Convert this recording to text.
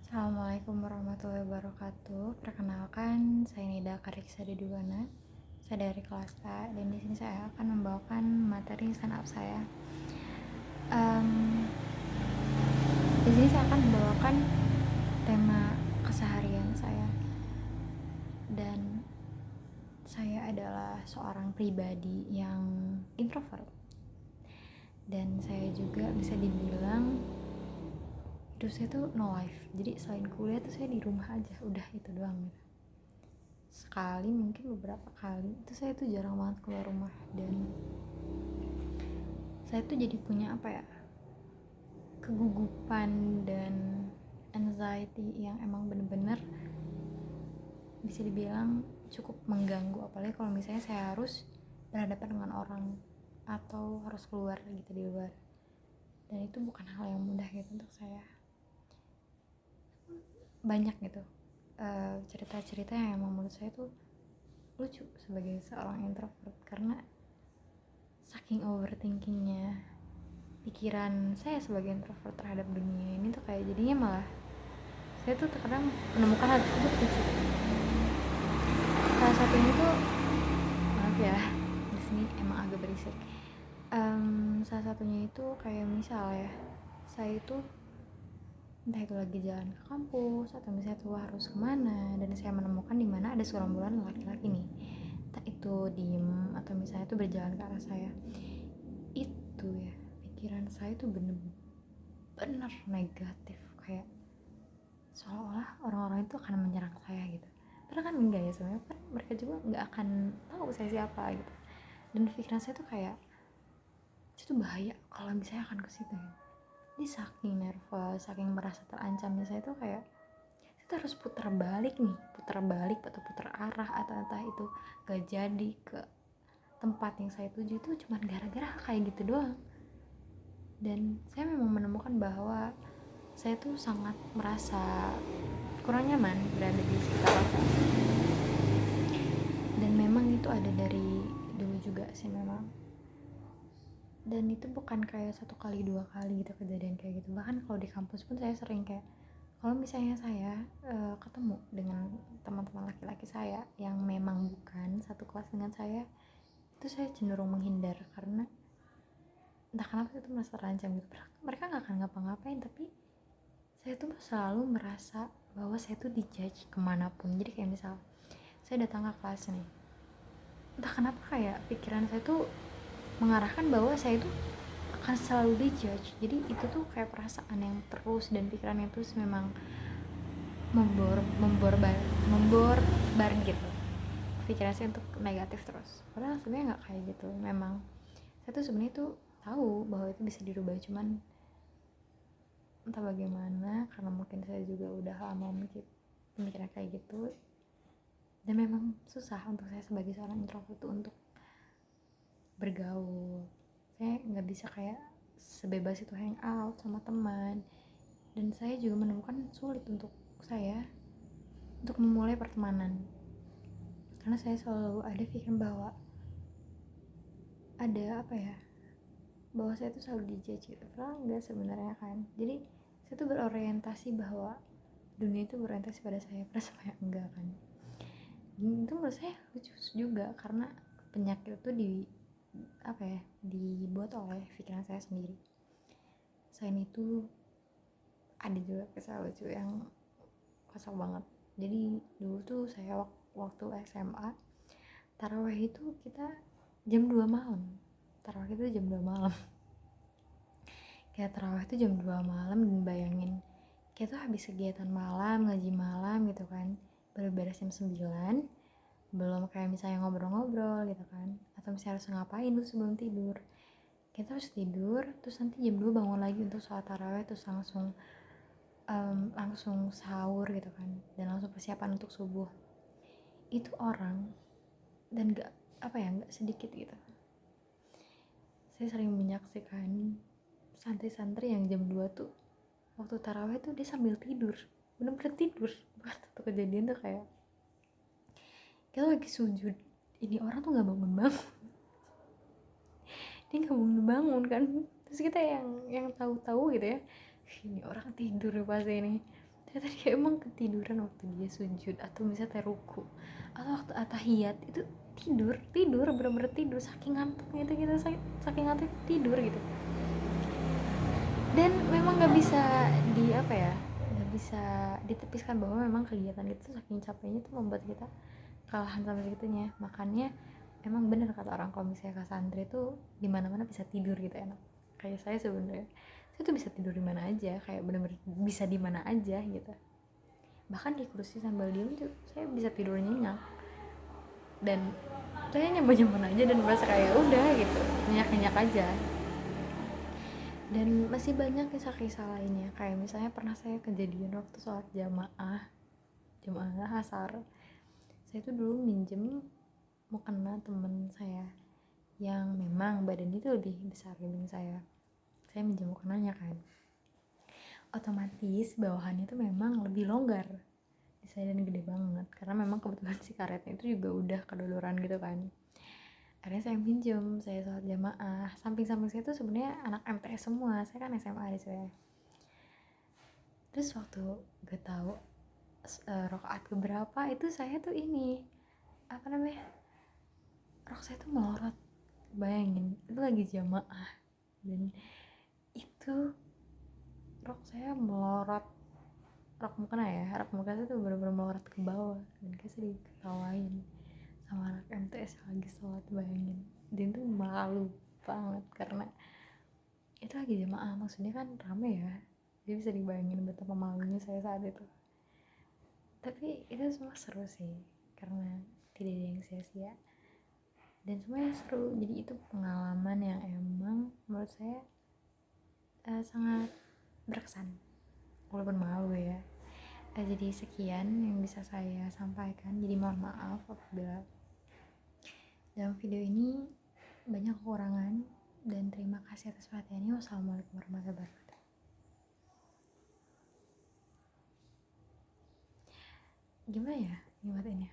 Assalamualaikum warahmatullahi wabarakatuh. Perkenalkan, saya Nida Kariksa Deduwana. Saya dari kelas A dan di sini saya akan membawakan materi stand up saya. Di sini saya akan membawakan tema keseharian saya. Dan saya adalah seorang pribadi yang introvert. Dan saya juga bisa dibilang hidup saya tuh no life. Jadi selain kuliah tuh saya di rumah aja, udah itu doang gitu. Sekali mungkin beberapa kali itu saya tuh jarang banget keluar rumah, dan saya tuh jadi punya kegugupan dan anxiety yang emang bener-bener bisa dibilang cukup mengganggu, apalagi kalau misalnya saya harus berhadapan dengan orang atau harus keluar gitu di luar, dan itu bukan hal yang mudah gitu untuk saya. Banyak gitu cerita-cerita yang emang menurut saya tuh lucu sebagai seorang introvert, karena saking overthinkingnya pikiran saya sebagai introvert terhadap dunia ini tuh kayak jadinya malah saya tuh terkadang menemukan hal tersebut lucu. Salah satunya tuh, maaf ya di sini emang agak berisik. Salah satunya itu kayak misal ya, saya itu entah itu lagi jalan ke kampus atau misalnya tuh harus kemana, dan saya menemukan di mana ada segerombolan laki-laki nih, entah itu diem atau misalnya tuh berjalan ke arah saya. Itu ya, pikiran saya tuh bener-bener negatif, kayak seolah-olah orang-orang itu akan menyerang saya gitu. Padahal kan enggak ya, sebenarnya kan mereka juga nggak akan tahu saya siapa gitu. Dan pikiran saya tuh kayak itu bahaya kalau misalnya akan ke situ gitu. Jadi saking nervous, saking merasa terancamnya saya tuh kayak saya tuh harus putar balik atau putar arah, atau entah itu gak jadi ke tempat yang saya tuju itu cuma gara-gara kayak gitu doang. Dan saya memang menemukan bahwa saya tuh sangat merasa kurang nyaman berada di sekitar hotel. Dan memang itu ada dari dulu juga sih memang. Dan itu bukan kayak satu kali dua kali gitu kejadian kayak gitu. Bahkan kalau di kampus pun saya sering kayak, kalau misalnya saya ketemu dengan teman-teman laki-laki saya yang memang bukan satu kelas dengan saya, itu saya cenderung menghindar karena entah kenapa itu merasa terancam gitu. Mereka nggak akan ngapa-ngapain, tapi saya tuh selalu merasa bahwa saya tuh dijudge kemanapun. Jadi kayak misal saya datang ke kelas nih, entah kenapa kayak pikiran saya tuh mengarahkan bahwa saya itu akan selalu dijudge. Jadi itu tuh kayak perasaan yang terus dan pikiran yang terus memang membor bar gitu pikiran saya untuk negatif terus. Padahal sebenarnya nggak kayak gitu. Memang saya tuh sebenarnya tuh tahu bahwa itu bisa dirubah, cuman entah bagaimana, karena mungkin saya juga udah lama pemikiran kayak gitu, dan memang susah untuk saya sebagai seorang introvert tuh untuk bergaul. Saya nggak bisa kayak sebebas itu hang out sama teman, dan saya juga menemukan sulit untuk saya untuk memulai pertemanan, karena saya selalu ada pikiran bahwa ada bahwa saya tuh selalu dijudge gitu. Padahal enggak sebenarnya kan. Jadi saya tuh berorientasi bahwa dunia itu berorientasi pada saya, padahal sebenarnya enggak kan. Itu menurut saya lucu juga, karena penyakit itu dibuat oleh pikiran saya sendiri. Selain itu ada juga kisah lucu yang kesal banget. Jadi dulu tuh saya waktu SMA tarawih itu kita jam 2 malam. Tarawih itu jam 2 malam. Kayak tarawih itu jam 2 malam, dan bayangin kita tuh habis kegiatan malam, ngaji malam gitu kan, baru beres jam 9, belum kayak misalnya ngobrol-ngobrol gitu kan, atau misalnya harus ngapain dulu sebelum tidur. Kita harus tidur, terus nanti jam 2 bangun lagi untuk sholat tarawih, terus langsung sahur gitu kan, dan langsung persiapan untuk subuh. Itu orang, dan gak sedikit gitu, saya sering menyaksikan santri-santri yang jam 2 tuh waktu tarawih tuh dia sambil tidur, bener-bener tidur. Bahkan satu kejadian tuh kayak kita lagi sujud, ini orang tuh gak bangun-bangun. Dia gak bangun-bangun kan, terus kita yang tahu-tahu gitu ya, ini orang tidur pasti ini. Terus ternyata dia emang ketiduran waktu dia sujud atau misalnya ruku atau waktu atahiyat itu tidur bener-bener tidur saking ngantuknya itu kita saking ngantuk tidur gitu. Dan memang nggak bisa di apa ya, nggak bisa ditepiskan bahwa memang kegiatan itu saking capeknya itu membuat kita kalahan sama segitunya. Makanya emang bener kata orang kalau misalnya Kak Sandri itu di mana-mana bisa tidur gitu enak. Kayak saya sebenarnya saya tuh bisa tidur di mana aja, kayak bener-bener bisa di mana aja gitu. Bahkan di kursi sambil diem tuh saya bisa tidur nyenyak, dan saya nyaman-nyaman aja dan merasa kayak udah gitu nyenyak-nyenyak aja. Dan masih banyak kisah-kisah lainnya, kayak misalnya pernah saya kejadian waktu sholat jamaah asar. Saya tuh dulu minjem mukena temen saya yang memang badannya itu lebih besar dibanding saya minjem mukenanya kan, otomatis bawahannya tuh memang lebih longgar di saya dan gede banget karena memang kebetulan si karetnya itu juga udah kedodoran gitu kan. Akhirnya saya pinjem, saya sholat jamaah, samping-samping saya tuh sebenarnya anak MTS semua, saya kan SMA di saya. Terus waktu gak tahu rakaat keberapa itu saya tuh ini apa namanya, rok saya tuh melorot, bayangin itu lagi jamaah dan itu rok saya melorot, rok mukena ya, rok mukena tuh bener-bener melorot ke bawah dan kayak sedih diketawain sama anak MTS lagi sholat, bayangin. Dan tuh malu banget karena itu lagi jamaah, maksudnya kan rame ya, dia bisa dibayangin betapa malunya saya saat itu. Tapi itu semua seru sih karena tidak ada yang sia-sia dan semuanya seru. Jadi itu pengalaman yang emang menurut saya sangat berkesan walaupun malu ya. Jadi sekian yang bisa saya sampaikan, jadi mohon maaf apabila dalam video ini banyak kekurangan, dan terima kasih atas perhatiannya. Wassalamualaikum warahmatullahi wabarakatuh. Gimana ya nyimatinnya?